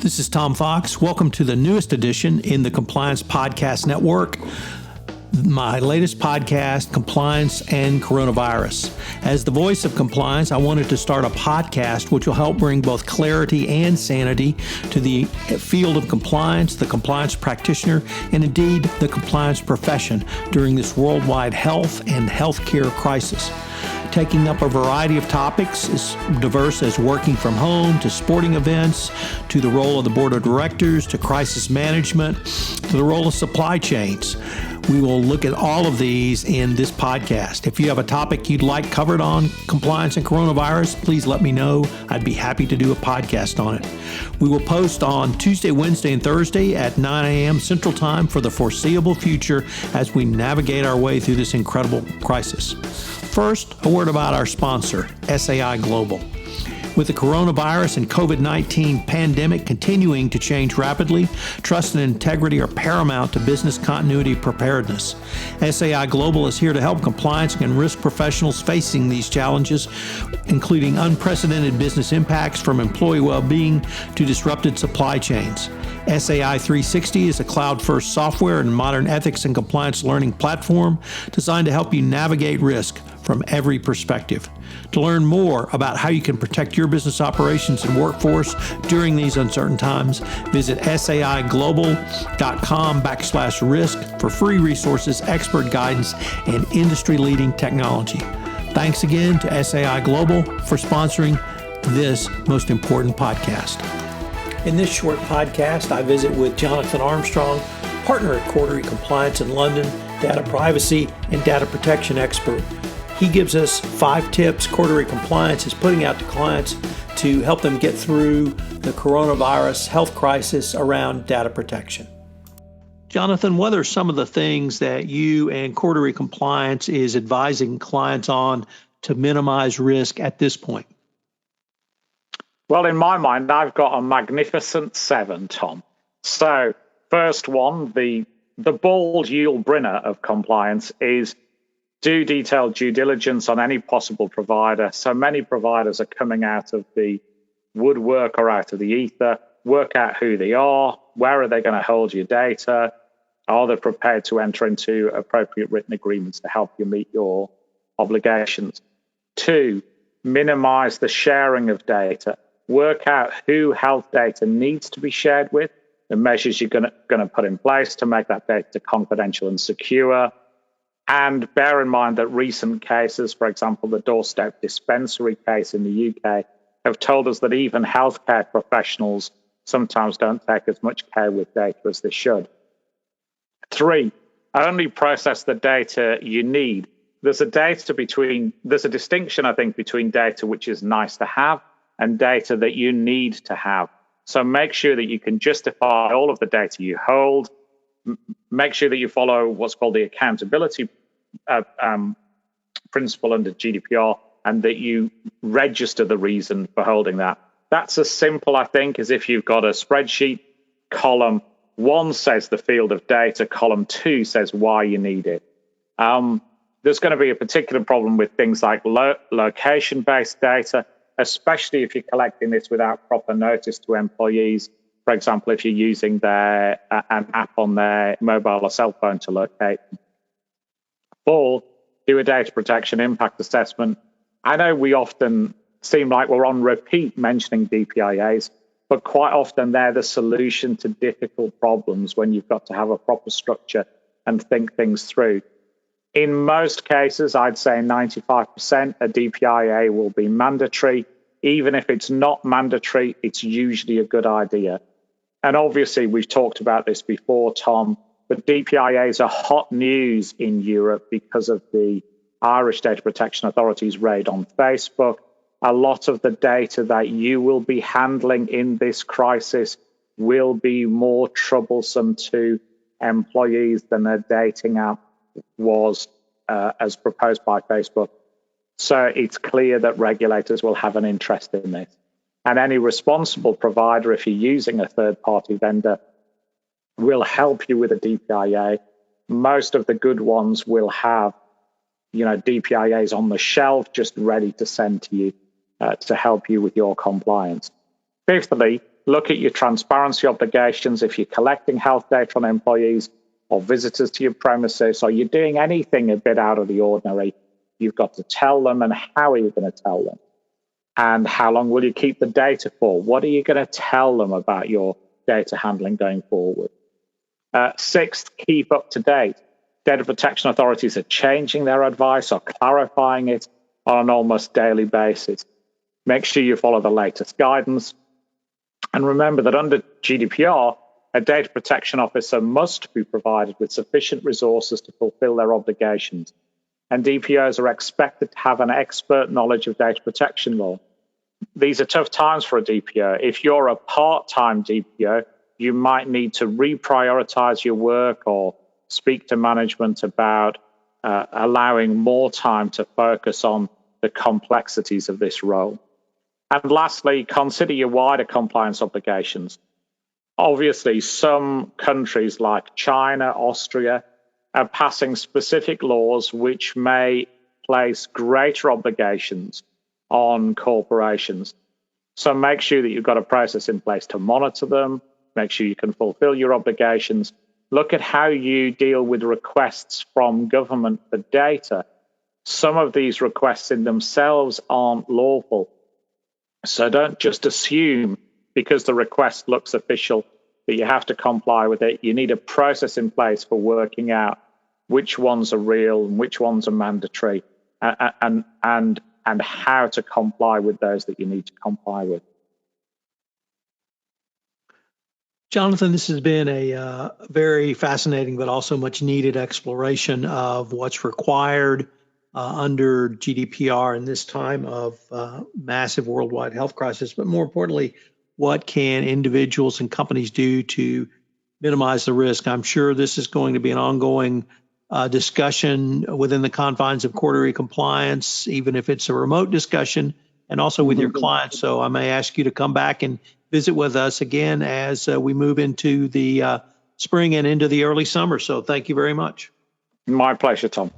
This is Tom Fox. Welcome to the newest edition in the Compliance Podcast Network. My latest podcast, Compliance and Coronavirus. As the voice of compliance, I wanted to start a podcast which will help bring both clarity and sanity to the field of compliance, the compliance practitioner, and indeed the compliance profession during this worldwide health and healthcare crisis. Taking up a variety of topics as diverse as working from home to sporting events, to the role of the board of directors, to crisis management, to the role of supply chains. We will look at all of these in this podcast. If you have a topic you'd like covered on compliance and coronavirus, please let me know. I'd be happy to do a podcast on it. We will post on Tuesday, Wednesday, and Thursday at 9 a.m. Central Time for the foreseeable future as we navigate our way through this incredible crisis. First, a word about our sponsor, SAI Global. With the coronavirus and COVID-19 pandemic continuing to change rapidly, trust and integrity are paramount to business continuity preparedness. SAI Global is here to help compliance and risk professionals facing these challenges, including unprecedented business impacts from employee well-being to disrupted supply chains. SAI 360 is a cloud-first software and modern ethics and compliance learning platform designed to help you navigate risk from every perspective. To learn more about how you can protect your business operations and workforce during these uncertain times, visit saiglobal.com/risk for free resources, expert guidance, and industry-leading technology. Thanks again to SAI Global for sponsoring this most important podcast. In this short podcast, I visit with Jonathan Armstrong, partner at Cordery Compliance in London, data privacy and data protection expert. He gives us 5 tips Cordery Compliance is putting out to clients to help them get through the coronavirus health crisis around data protection. Jonathan, what are some of the things that you and Cordery Compliance is advising clients on to minimize risk at this point? Well, in my mind, I've got a magnificent 7, Tom. So, first one, the bold Yul Brynner of compliance is do detailed due diligence on any possible provider. So many providers are coming out of the woodwork or out of the ether. Work out who they are. Where are they going to hold your data? Are they prepared to enter into appropriate written agreements to help you meet your obligations? 2, minimize the sharing of data. Work out who health data needs to be shared with, the measures you're going to put in place to make that data confidential and secure. And bear in mind that recent cases, for example, the doorstep dispensary case in the UK, have told us that even healthcare professionals sometimes don't take as much care with data as they should. 3, only process the data you need. There's a distinction, I think, between data which is nice to have and data that you need to have. So make sure that you can justify all of the data you hold. Make sure that you follow what's called the accountability principle under GDPR, and that you register the reason for holding that. That's as simple, I think, as if you've got a spreadsheet. Column 1 says the field of data, column 2 says why you need it. There's going to be a particular problem with things like location-based data, especially if you're collecting this without proper notice to employees. For example, if you're using an app on their mobile or cell phone to locate. 4, do a data protection impact assessment. I know we often seem like we're on repeat mentioning DPIAs, but quite often they're the solution to difficult problems when you've got to have a proper structure and think things through. In most cases, I'd say 95%, a DPIA will be mandatory. Even if it's not mandatory, it's usually a good idea. And obviously, we've talked about this before, Tom, but DPIAs are hot news in Europe because of the Irish Data Protection Authority's raid on Facebook. A lot of the data that you will be handling in this crisis will be more troublesome to employees than a dating app was as proposed by Facebook. So it's clear that regulators will have an interest in this. And any responsible provider, if you're using a third-party vendor, will help you with a DPIA. Most of the good ones will have, DPIAs on the shelf just ready to send to you to help you with your compliance. Fifthly, Look at your transparency obligations. If you're collecting health data on employees or visitors to your premises, or you're doing anything a bit out of the ordinary, you've got to tell them, and how are you going to tell them? And how long will you keep the data for? What are you going to tell them about your data handling going forward? Sixth, keep up to date. Data protection authorities are changing their advice or clarifying it on an almost daily basis. Make sure you follow the latest guidance. And remember that under GDPR, a data protection officer must be provided with sufficient resources to fulfill their obligations. And DPOs are expected to have an expert knowledge of data protection law. These are tough times for a DPO. If you're a part-time DPO, you might need to reprioritize your work or speak to management about allowing more time to focus on the complexities of this role. And lastly, consider your wider compliance obligations. Obviously, some countries like China, Austria, are passing specific laws which may place greater obligations on corporations. So make sure that you've got a process in place to monitor them, make sure you can fulfill your obligations. Look at how you deal with requests from government for data. Some of these requests in themselves aren't lawful. So don't just assume because the request looks official that you have to comply with it. You need a process in place for working out which ones are real and which ones are mandatory, and how to comply with those that you need to comply with. Jonathan, this has been a very fascinating but also much needed exploration of what's required under GDPR in this time of massive worldwide health crisis, but more importantly, what can individuals and companies do to minimize the risk? I'm sure this is going to be an ongoing discussion within the confines of Cordery Compliance, even if it's a remote discussion, and also with your clients. So I may ask you to come back and visit with us again as we move into the spring and into the early summer. So thank you very much. My pleasure, Tom.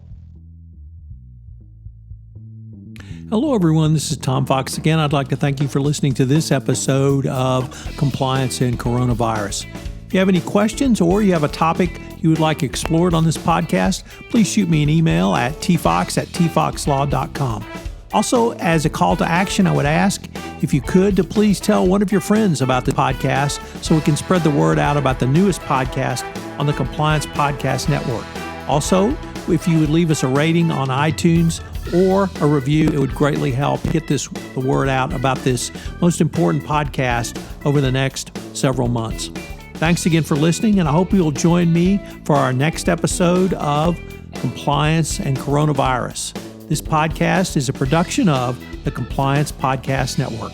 Hello, everyone. This is Tom Fox again. I'd like to thank you for listening to this episode of Compliance and Coronavirus. If you have any questions or you have a topic you would like explored on this podcast, please shoot me an email at tfox@tfoxlaw.com. Also, as a call to action, I would ask if you could to please tell one of your friends about the podcast so we can spread the word out about the newest podcast on the Compliance Podcast Network. Also, if you would leave us a rating on iTunes or a review, it would greatly help get the word out about this most important podcast over the next several months. Thanks again for listening, and I hope you'll join me for our next episode of Compliance and Coronavirus. This podcast is a production of the Compliance Podcast Network.